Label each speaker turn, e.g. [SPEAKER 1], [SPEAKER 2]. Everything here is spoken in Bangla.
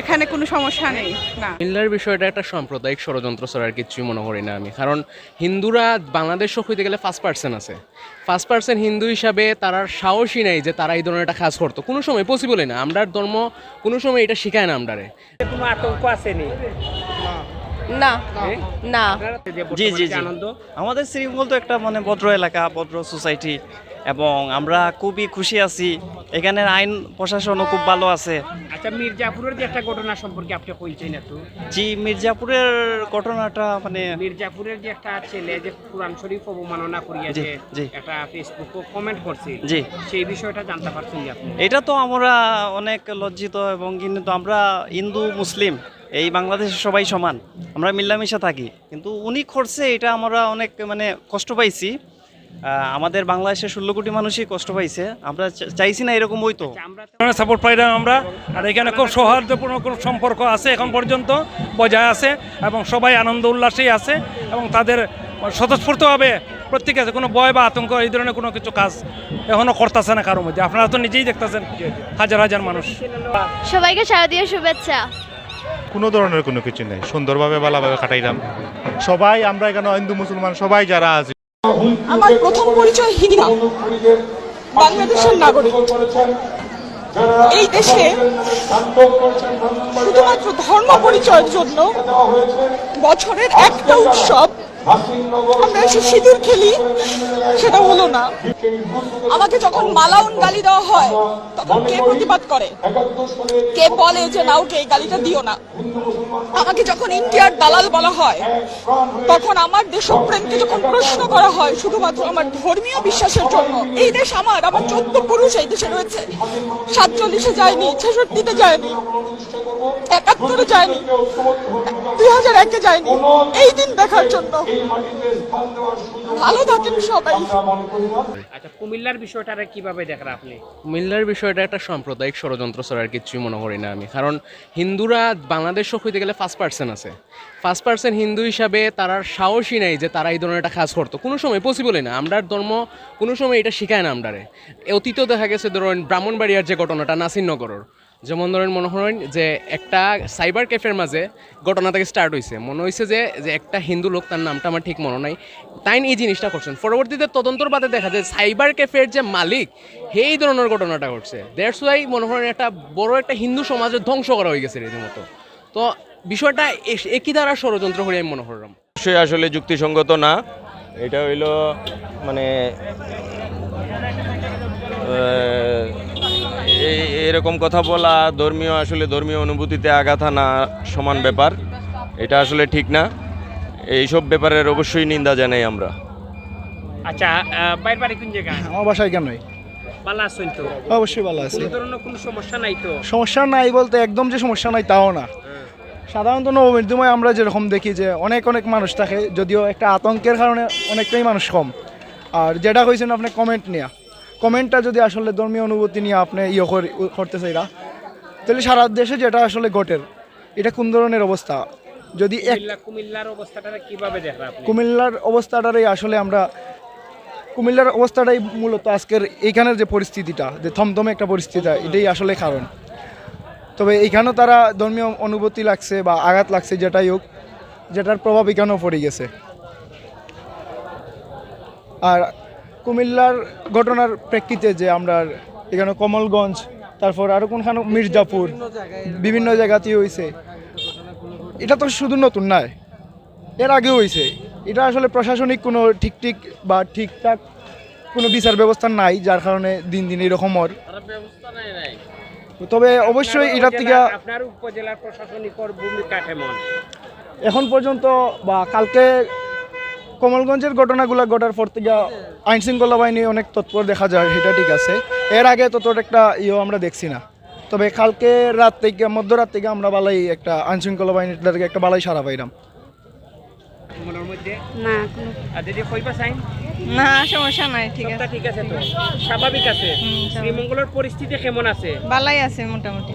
[SPEAKER 1] এখানে কোনো সমস্যা নেই না।
[SPEAKER 2] কুমিল্লার বিষয়টা একটা সাম্প্রদায়িক ষড়যন্ত্র ছাড়া আর কিছুই মনে করি না আমি, কারণ হিন্দুরা বাংলাদেশ হইতে গেলে 5% আছে, 5% হিন্দু হিসাবে তার সাহসই নাই যে তারা এই ধরনের একটা কাজ করতো, কোনো সময় পসিবলই না। আমরার ধর্ম কোনো সময় এটা শিখায় না আমরারে।
[SPEAKER 3] কোনো আতঙ্ক আসেনি?
[SPEAKER 4] না না
[SPEAKER 5] জি জি জি আমাদের শ্রীমঙ্গল তো একটা মানে ভদ্র এলাকা, ভদ্র সোসাইটি, এবং আমরা খুবই খুশি আছি। এখানের আইন প্রশাসনও খুব ভালো আছে।
[SPEAKER 3] আচ্ছা, মির্জাপুরের যে একটা ঘটনা সম্পর্কে আপনি কইছেন না তো?
[SPEAKER 5] জি, মির্জাপুরের ঘটনাটা মানে
[SPEAKER 3] মির্জাপুরের যে একটা ছেলে যে কোরআন শরীফ অবমাননা করিয়েছে,
[SPEAKER 5] জি।
[SPEAKER 3] একটা ফেসবুকে কমেন্ট করছে,
[SPEAKER 5] জি,
[SPEAKER 3] সেই বিষয়টা জানতে পারছেন যে আপনি?
[SPEAKER 5] এটা তো আমরা অনেক লজ্জিত, এবং কিন্তু আমরা হিন্দু মুসলিম এই বাংলাদেশে সবাই সমান, আমরা মিল্লামিশা থাকি, কিন্তু উনি করছে এটা আমরা অনেক মানে কষ্ট পাইছি। আমাদের বাংলাদেশের 16 কোটি মানুষই কষ্ট পাইছে, আমরা চাইছি না এরকম হইতো।
[SPEAKER 3] আমরা
[SPEAKER 6] সাপোর্ট পাইলাম আমরা, আর এখানে খুব সৌহার্দ্যপূর্ণ সম্পর্ক আছে এখন পর্যন্ত বজায় আছে, এবং সবাই আনন্দ উল্লাসেই আছে, এবং তাদের স্বতঃস্ফূর্তভাবে প্রত্যেকে আছে, কোনো ভয় বা আতঙ্ক এই ধরনের কোনো কিছু কাজ এখনও করতেছে না কারোর মধ্যে। আপনারা তো নিজেই দেখতেছেন হাজার হাজার মানুষ।
[SPEAKER 4] সবাইকে শারদীয় শুভেচ্ছা।
[SPEAKER 7] কোনো ধরনের কোনো কিছু নেই, সুন্দরভাবে ভালোভাবে কাটাইলাম সবাই। আমরা এখানে হিন্দু মুসলমান সবাই যারা আছি।
[SPEAKER 1] আমার প্রথম পরিচয় হিনা, বাংলাদেশের নাগরিক। এই দেশে শুধুমাত্র ধর্ম পরিচয়ের জন্য বছরের একটা উৎসব আমরা এসে সিঁদুর খেলি, সেটা হলো না। আমাকে যখন মালাউন গালি দেওয়া হয় তখন কে প্রতিবাদ করে, কে বলে যে না ওকে এই গালিটা দিও না? আমাকে যখন ইন্ডিয়ার দালাল বলা হয়, তখন আমার দেশপ্রেমকে যখন প্রশ্ন করা হয় শুধুমাত্র আমার ধর্মীয় বিশ্বাসের জন্য। এই দেশ আমার 14 পুরুষ এই দেশে রয়েছে, 47-এ যায়নি, 66-তে যায়নি, 71-এ যায়নি, 2001-এ যায়নি, এই দিন দেখার জন্য। ভালো থাকেন সবাই।
[SPEAKER 3] আচ্ছা, কুমিল্লার বিষয়টা কিভাবে দেখেন আপনি?
[SPEAKER 2] কুমিল্লার বিষয়টা একটা সাম্প্রদায়িক ষড়যন্ত্র ছাড়া আর কিছুই মনে করি না আমি, কারণ হিন্দুরা বাংলাদেশ হইতে গেলে 5% আছে, 5% হিন্দু হিসাবে তার সাহসই নাই যে তারা এই ধরনের একটা কাজ করতো, কোনো সময় পসিবলই না। আমরার ধর্ম কোনো সময় এটা শিখায় না আমরারে। অতীতেও দেখা গেছে, ধরেন ব্রাহ্মণবাড়িয়ার যে ঘটনাটা নাসিরনগরের, যেমন ধরেন মনে করেন যে একটা সাইবার ক্যাফের মাঝে ঘটনা থেকে স্টার্ট হয়েছে, মনে হয়েছে যে একটা হিন্দু লোক, তার নামটা আমার ঠিক মনে নাই, তাই এই জিনিসটা করছেন। পরবর্তীতে তদন্তর বাদে দেখা যায় সাইবার ক্যাফের যে মালিক এই ধরনের ঘটনাটা ঘটছে। দ্যাটস ওয়াই মনে করেন একটা বড় একটা হিন্দু সমাজের ধ্বংস করা হয়ে গেছে রীতিমতো। তো বিষয়টা একই দ্বারা ষড়যন্ত্র করে আমি মনে করলাম।
[SPEAKER 8] অবশ্যই আসলে যুক্তিসঙ্গত না। এটা হইল মানে এরকম কথা বলা ধর্মীয় অনুভূতিতে আঘাত আনা সমান ব্যাপার, এটা আসলে ঠিক না। এইসব ব্যাপারের অবশ্যই নিন্দা জানাই আমরা।
[SPEAKER 3] আচ্ছা, বাইরে বাড়ি কোন জায়গা?
[SPEAKER 9] আমার বাসায় কেন নয়,
[SPEAKER 3] ভালো আছেন তো?
[SPEAKER 9] অবশ্যই ভালো আছে।
[SPEAKER 3] কোনো ধরনের কোনো সমস্যা নাই তো?
[SPEAKER 9] সমস্যা নাই বলতে একদম যে সমস্যা নাই তাও না। সাধারণত নবমীর সময় আমরা যেরকম দেখি যে অনেক মানুষ থাকে, যদিও একটা আতঙ্কের কারণে অনেকটাই মানুষ কম। আর যেটা কইছেন আপনি কমেন্টটা যদি আসলে ধর্মীয় অনুভূতি নিয়ে আপনি করতে চাইরা, তাহলে সারা দেশে যেটা আসলে ঘটের এটা কোন ধরনের অবস্থা, যদি
[SPEAKER 3] কুমিল্লার অবস্থাটা কিভাবে দেখেন আপনি?
[SPEAKER 9] কুমিল্লার অবস্থাটারই আসলে আমরা কুমিল্লার অবস্থাটাই মূলত আজকের এইখানের যে পরিস্থিতিটা, যে থমথমে একটা পরিস্থিতি, এটাই আসলে কারণ। তবে এইখানেও তারা ধর্মীয় অনুভূতি লাগছে বা আঘাত লাগছে, যেটাই হোক, যেটার প্রভাব এখানেও পড়ে গেছে। আর কুমিল্লার ঘটনার প্রেক্ষিতে যে আমরা এখানে কমলগঞ্জ, তারপর আরও কোনখানে মির্জাপুর, বিভিন্ন জায়গাতেই হয়েছে, এটা তো শুধু নতুন নয়, এর আগেও হয়েছে। এটা আসলে প্রশাসনিক কোনো ঠিকঠাক কোনো বিচার ব্যবস্থা নাই, যার কারণে দিন দিন এরকম তবে অবশ্যই এটার থেকে
[SPEAKER 3] আপনার উপজেলার প্রশাসনিক ভূমিকা কেমন
[SPEAKER 9] এখন পর্যন্ত? বা কালকে কমলগঞ্জের ঘটনাগুলো ঘটার পর থেকে আইন শৃঙ্খলা বাহিনী অনেক তৎপর দেখা যায়, সেটা ঠিক আছে। এর আগে তত একটা আমরা দেখছি না। তবে কালকে মধ্যরাত থেকে আমরা বালাই একটা আইন শৃঙ্খলা বাহিনীর একটা বালাই সারা পাইলাম।
[SPEAKER 3] মনের মধ্যে
[SPEAKER 4] না
[SPEAKER 3] আর যদি কইবা চাই
[SPEAKER 4] না, সমস্যা নাই, ঠিক আছে,
[SPEAKER 3] ঠিক আছে তো, স্বাভাবিক আছে। শ্রীমঙ্গলের পরিস্থিতি কেমন আছে?
[SPEAKER 4] ভালোই আছে মোটামুটি।